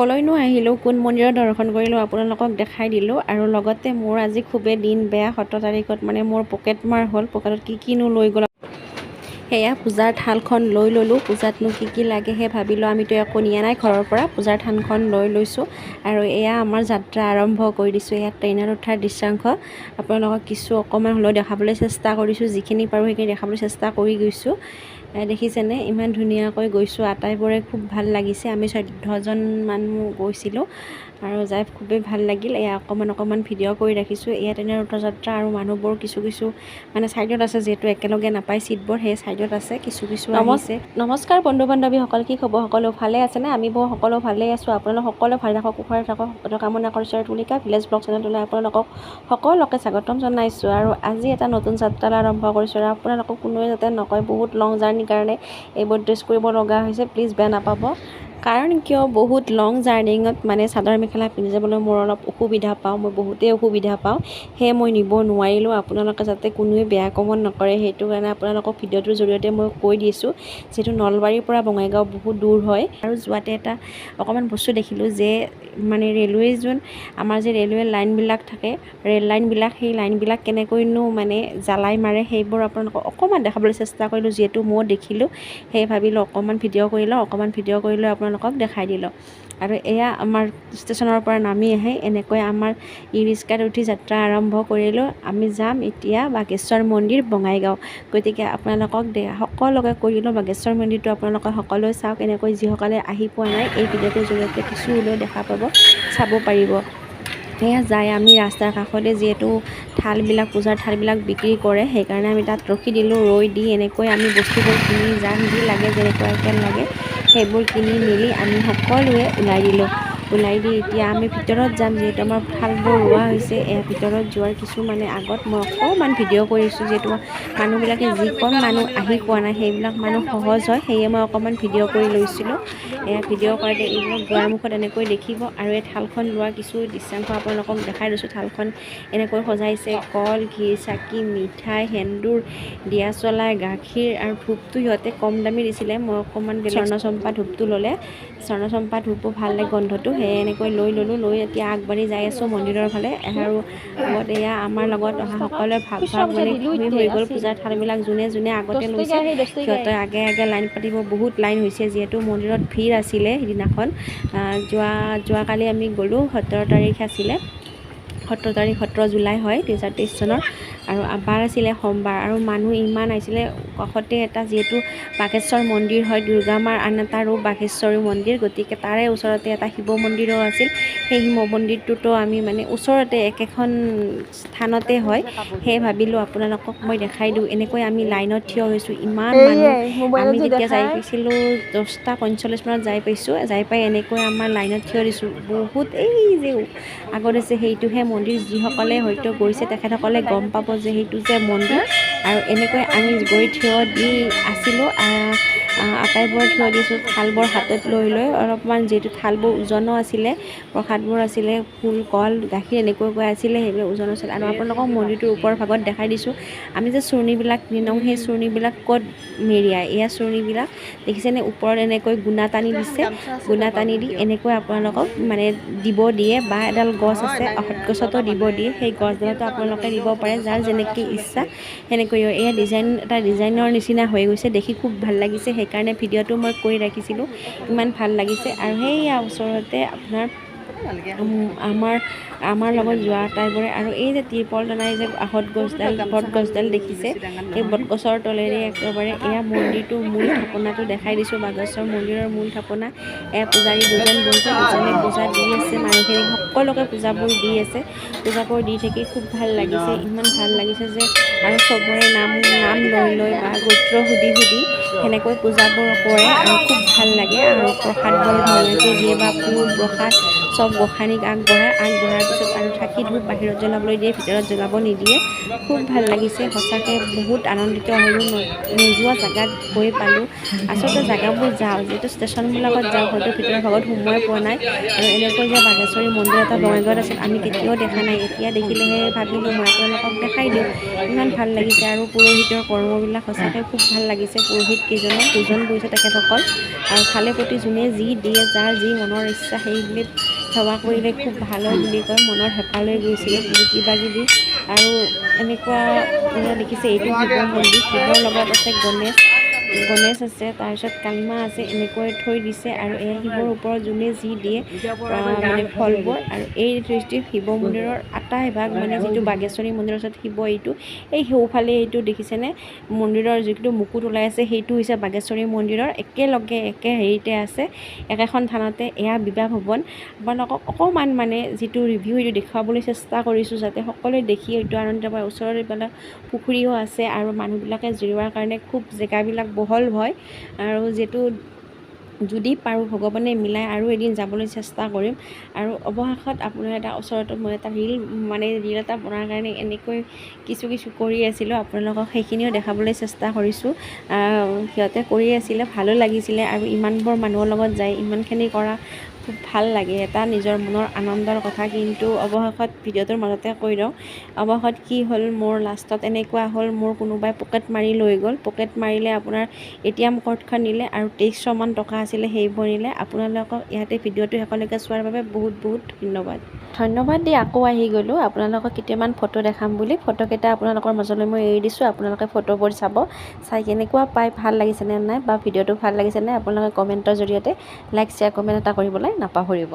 কলৈনো আহিলোঁ, কোন মন্দিৰৰ দৰ্শন কৰিলোঁ আপোনালোকক দেখাই দিলোঁ। আৰু লগতে মোৰ আজি খুবেই দিন বেয়া, 17 তাৰিখত মানে মোৰ পকেট মাৰ হ'ল। পকেটত কিনো লৈ গ'ল, সেয়া পূজাৰ থালখন লৈ ল'লোঁ। পূজাতনো কি লাগে সেই ভাবিলোঁ, আমিতো একো নিয়া নাই ঘৰৰ পৰা। পূজাৰ থানখন লৈ লৈছোঁ আৰু এয়া আমাৰ যাত্ৰা আৰম্ভ কৰি দিছোঁ। এয়া ট্ৰেইনত উঠাৰ দৃশ্যাংশ আপোনালোকক কিছু অকণমান হ'লেও দেখাবলৈ চেষ্টা কৰিছোঁ। যিখিনি পাৰোঁ সেইখিনি দেখাবলৈ চেষ্টা কৰি গৈছোঁ। দেখিছেনে ইমান ধুনীয়াকৈ গৈছোঁ, আটাইবোৰে খুব ভাল লাগিছে। আমি 14জন মানুহ গৈছিলোঁ আৰু যাই খুবেই ভাল লাগিল। এয়া অকণমান ভিডিঅ' কৰি ৰাখিছোঁ। এয়া ট্ৰেইনৰ ৰথযাত্ৰা আৰু মানুহবোৰ কিছু মানে ছাইডত আছে, যিহেতু একেলগে নাপায় ছিটবোৰ, সেই ছাইডত আছে। কিছু আহিছে। নমস্কাৰ বন্ধু বান্ধৱীসকল, কি খবৰ? সকলো ভালে আছেনে? আমি বৰ সকলো ভালেই আছোঁ। আপোনালোক সকলো ভালে থাকক, কুশলে থাকক, সকলো কামনা কৰিছোঁ। আৰু তুলিকা ভিলেজ ব্লগ চেনেলটোলৈ আপোনালোকক সকলোকে স্বাগতম জনাইছোঁ। আৰু আজি এটা নতুন যাত্ৰালৈ আৰম্ভ কৰিছোঁ আৰু আপোনালোকক কোনোৱে যাতে নকয় বহুত লং জাৰ্ণিৰ কাৰণে এইবোৰ ড্ৰেছ কৰিব লগা হৈছে, প্লিজ বেয়া নাপাব। কাৰণ কিয়, বহুত লং জাৰ্ণিঙত মানে চাদৰ মেখেলা পিন্ধি যাবলৈ মোৰ অলপ অসুবিধা পাওঁ, মই বহুতেই অসুবিধা পাওঁ। সেয়ে মই নিব নোৱাৰিলোঁ। আপোনালোকে যাতে কোনোৱে বেয়া কমেণ্ট নকৰে, সেইটো কাৰণে আপোনালোকক ভিডিঅ'টোৰ জৰিয়তে মই কৈ দিছোঁ। যিহেতু নলবাৰীৰ পৰা বঙাইগাঁও বহুত দূৰ হয়। আৰু যোৱাতে এটা অকণমান বস্তু দেখিলোঁ যে মানে ৰেলৱে আমাৰ যে ৰেলৱে লাইনবিলাক থাকে, ৰেল লাইনবিলাক, সেই লাইনবিলাক কেনেকৈনো মানে জ্বালাই মাৰে সেইবোৰ আপোনালোকক অকণমান দেখাবলৈ চেষ্টা কৰিলোঁ। যিহেতু ময়ো দেখিলোঁ, সেই ভাবিলোঁ অকণমান ভিডিঅ' কৰি লওঁ, আপোনালোকক দেখাই দিলোঁ। আৰু এয়া আমাৰ ষ্টেচনৰ পৰা নামি আহে এনেকৈ আমাৰ ই ৰিক্সাত উঠি যাত্ৰা আৰম্ভ কৰিলোঁ। আমি যাম এতিয়া বাগেশ্বৰ মন্দিৰ বঙাইগাঁও। গতিকে আপোনালোকক সকলোকে কৈ দিলোঁ, বাগেশ্বৰ মন্দিৰটো আপোনালোকে সকলোৱে চাওক। এনেকৈ যিসকলে আহি পোৱা নাই, এই ভিডিঅ'টোৰ জৰিয়তে কিছু হ'লেও দেখা পাব, চাব পাৰিব। সেয়া যায় আমি ৰাস্তাৰ কাষতে, যিহেতু থালবিলাক, পূজাৰ থালবিলাক বিক্ৰী কৰে, সেইকাৰণে আমি তাত ৰখি দিলোঁ। ৰৈ দি এনেকৈ আমি বস্তুবোৰ কিনি যাম, যি লাগে যেনেকুৱা আইটেম লাগে সেইবোৰ কিনি মেলি আমি সকলোৱে ওলাই দি এতিয়া আমি ভিতৰত যাম। যিহেতু আমাৰ থালবোৰ ৰোৱা হৈছে, ভিতৰত যোৱাৰ কিছু মানে আগত মই অকণমান ভিডিঅ' কৰিছোঁ। যিহেতু মানুহবিলাকে যিকণ মানুহ আহি পোৱা নাই, সেইবিলাক মানুহ সহজ হয়, সেয়ে মই অকণমান ভিডিঅ' কৰি লৈছিলোঁ। ভিডিঅ' কৰাতে এইবিলাক দুৱাৰমুখত এনেকৈ দেখিব। আৰু এই থালখন লোৱাৰ কিছু দৃশ্যাংশ আপোনালোকক দেখাই দিছোঁ। থালখন এনেকৈ সজাইছে, কল, ঘি, চাকি, মিঠাই, সেন্দুৰ, দিয়া চলাই, গাখীৰ আৰু ধূপটো সিহঁতে কম দামী দিছিলে। মই অকণমান স্বৰ্ণচম্পা ধূপটো ল'লে, স্বৰ্ণচম্পা ধূপো ভাল লাগে গোন্ধটো, সেয়ে এনেকৈ লৈ ল'লোঁ। লৈ এতিয়া আগবাঢ়ি যাই আছোঁ মন্দিৰৰ ফালে। আৰু লগত এয়া আমাৰ লগত অহা সকলোৱে ভাগ মানে হৈ গ'ল। পূজাৰ থালবিলাক যোনে আগতে লৈছে সিহঁতে আগে লাইন পাতিব, বহুত লাইন হৈছে। যিহেতু মন্দিৰত ভিৰ আছিলে সিদিনাখন। যোৱাকালি আমি গ'লোঁ, 17 তাৰিখ আছিলে, 17 জুলাই হয় 2023 চনৰ। আৰু বাৰ আছিলে সোমবাৰ, আৰু মানুহ ইমান আহিছিলে। কাষতে এটা যিহেতু বাগেশ্বৰ মন্দিৰ হয়, দুৰ্গা মাৰ আন এটা ৰূপ বাগেশ্বৰী মন্দিৰ, গতিকে তাৰে ওচৰতে এটা শিৱ মন্দিৰো আছিল। সেই শিৱ মন্দিৰটোতো আমি মানে ওচৰতে একেখন স্থানতে হয়, সেয়ে ভাবিলোঁ আপোনালোকক মই দেখাই দিওঁ। এনেকৈ আমি লাইনত থিয় হৈছোঁ, ইমান মানুহ। আমি যেতিয়া যাই পাইছিলোঁ 10:45 মানত যাই পাইছোঁ। যাই পাই এনেকৈ আমাৰ লাইনত থিয় দিছোঁ। বহুত এই যে আগত আছে সেইটোহে মন্দিৰ, যিসকলে হয়তো গৈছে তেখেতসকলে গম পাব যে সেইটো যে মন্দিৰ। আৰু এনেকৈ আমি গৈ থিয় দি আছিলোঁ, আটাইবোৰ থিয় দিছোঁ, থালবোৰ হাতত লৈ অলপমান। যিহেতু থালবোৰ ওজনো আছিলে, প্ৰসাদবোৰ আছিলে, ফুল, কল, গাখীৰ এনেকুৱাকৈ আছিলে, সেইবিলাক ওজন আছিলে। আৰু আপোনালোকক মন্দিৰটোৰ ওপৰৰ ভাগত দেখাই দিছোঁ। আমি যে চূৰ্ণিবিলাক নিওঁ, সেই চূৰ্ণিবিলাক ক'ত মেৰিয়াই, এয়া চূৰ্ণিবিলাক দেখিছেনে, ওপৰত এনেকৈ গুণা টানি দিছে। গুণা টানি দি এনেকৈ আপোনালোকক মানে দিব দিয়ে, বা এডাল গছ আছে, অহত গছতো দিব দিয়ে। সেই গছডালতো আপোনালোকে দিব পাৰে, যাৰ যেনেকৈ ইচ্ছা সেনেকৈ। এয়া এটা ডিজাইনৰ নিচিনা হৈ গৈছে, দেখি খুব ভাল লাগিছে। সেইকাৰণে ভিডিঅ'টো মই কৰি ৰাখিছিলোঁ, ইমান ভাল লাগিছে। আৰু সেইয়া ওচৰতে আপোনাৰ আমাৰ লগত যোৱা আটাইবোৰে। আৰু এই যে ত্ৰিপল টনাই যে বটগছডাল দেখিছে, এই বটগছৰ তলেৰে একেবাৰে এয়া মন্দিৰটোৰ মূল থাপনাটো দেখাই দিছোঁ। বাগেশ্বৰ মন্দিৰৰ মূল থাপনা। পূজাৰী দুজন বহিছে, দুজনে পূজা দি আছে, মানুহখিনিক সকলোকে পূজাবোৰ দি আছে। পূজাবোৰ দি থাকি খুব ভাল লাগিছে, ইমান ভাল লাগিছে যে। আৰু চবৰে নাম লৈ বা গোত্ৰ সুধি সেনেকৈ পূজাবোৰ কৰে, আৰু খুব ভাল লাগে। আৰু প্ৰসাদবোৰ ধুনীয়াকৈ দিয়ে, বা ফুল প্ৰসাদ চব গোসাঁনীক আগবঢ়াৰ পিছত আৰু চাকি ধূপ বাহিৰত জ্বলাবলৈ দিয়ে, ভিতৰত জ্বলাব নিদিয়ে। খুব ভাল লাগিছে, সঁচাকৈ বহুত আনন্দিত হ'লোঁ। নোযোৱা জেগাত গৈ পালোঁ। আচলতে জেগাবোৰ যাওঁ, যিহেতু ষ্টেচনবিলাকত যাওঁ, হয়তো ভিতৰৰ ভাগত সোমোৱাই পোৱা নাই। আৰু এনেকৈ যে বাগেশ্বৰী মন্দিৰ এটা বঙাইগাঁৱত আছিল, আমি কেতিয়াও দেখা নাই। এতিয়া দেখিলেহে ভাবিলোঁ মই আপোনালোকক দেখাই দিওঁ, ইমান ভাল লাগিছে। আৰু পুৰোহিতৰ কৰ্মবিলাক সঁচাকৈ খুব ভাল লাগিছে। পুৰোহিত কেইজনৰ দুজন বহিছে তেখেতসকল আৰু খালে প্ৰতি যোনে যি দিয়ে যাৰ যি মনৰ ইচ্ছা সেইবুলি সেৱা কৰিলে খুব ভাল হয় বুলি কয় মনৰ হেঁপাহ লৈ গৈছিলে বহুত কিবা কিবি আৰু এনেকুৱা দেখিছে এইটো শিৱ মন্দিৰ শিৱৰ লগত আছে গণেশ আছে তাৰপিছত কালিমা আছে এনেকৈ থৈ দিছে আৰু এই শিৱৰ ওপৰত যোনে যি দিয়ে মানে ফলবোৰ আৰু এই দৃষ্টি শিৱ মন্দিৰৰ আটাইভাগ মানে যিটো বাগেশ্বৰী মন্দিৰৰ ওচৰত শিৱ এইটো এই সোঁফালে এইটো দেখিছেনে মন্দিৰৰ যিটো মুকুট ওলাই আছে সেইটো হৈছে বাগেশ্বৰী মন্দিৰৰ একেলগে একে হেৰিতে আছে একেখন থানতে এয়া বিবাহ ভৱন আপোনালোকক অকণমান মানে যিটো ৰিভিউ এইটো দেখুৱাবলৈ চেষ্টা কৰিছোঁ যাতে সকলোৱে দেখি এইটো আনন্দ পায় ওচৰৰে পেলাই পুখুৰীও আছে আৰু মানুহবিলাকে জিৰোৱাৰ কাৰণে খুব জেগাবিলাক বহল হয় আৰু যিটো যদি পাৰোঁ ভগৱানে মিলাই আৰু এদিন যাবলৈ চেষ্টা কৰিম আৰু অৱশেষত আপোনাৰ এটা ওচৰতে মই এটা ৰীল এটা বনোৱাৰ কাৰণে এনেকৈ কিছু কৰি আছিলোঁ আপোনালোকক সেইখিনিও দেখাবলৈ চেষ্টা কৰিছোঁ সিহঁতে কৰি আছিলে ভালো লাগিছিলে আৰু ইমানবোৰ মানুহৰ লগত যায় ইমানখিনি কৰা খুব ভাল লাগে এটা নিজৰ মনৰ আনন্দৰ কথা কিন্তু অৱশেষত ভিডিঅ'টোৰ মাজতে কৈ দিওঁ অৱশেষত কি হ'ল মোৰ লাষ্টত এনেকুৱা হ'ল মোৰ কোনোবাই পকেট মাৰি লৈ গ'ল পকেট মাৰিলে আপোনাৰ ATM কাৰ্ডখন নিলে আৰু 2300 মান টকা আছিলে সেইবোৰ নিলে আপোনালোকক ইয়াতে ভিডিঅ'টো শেষলৈকে চোৱাৰ বাবে বহুত ধন্যবাদ দি আকৌ আহি গ'লোঁ আপোনালোকক কেইটামান ফটো দেখাম বুলি ফটোকেইটা আপোনালোকৰ মাজলৈ মই এৰি দিছোঁ আপোনালোকে ফটোবোৰ চাই কেনেকুৱা পাই ভাল লাগিছেনে নাই বা ভিডিঅ'টো ভাল লাগিছেনে আপোনালোকে কমেণ্টৰ জৰিয়তে লাইক শ্বেয়াৰ কমেণ্ট এটা কৰিবলৈ নাপাহৰিব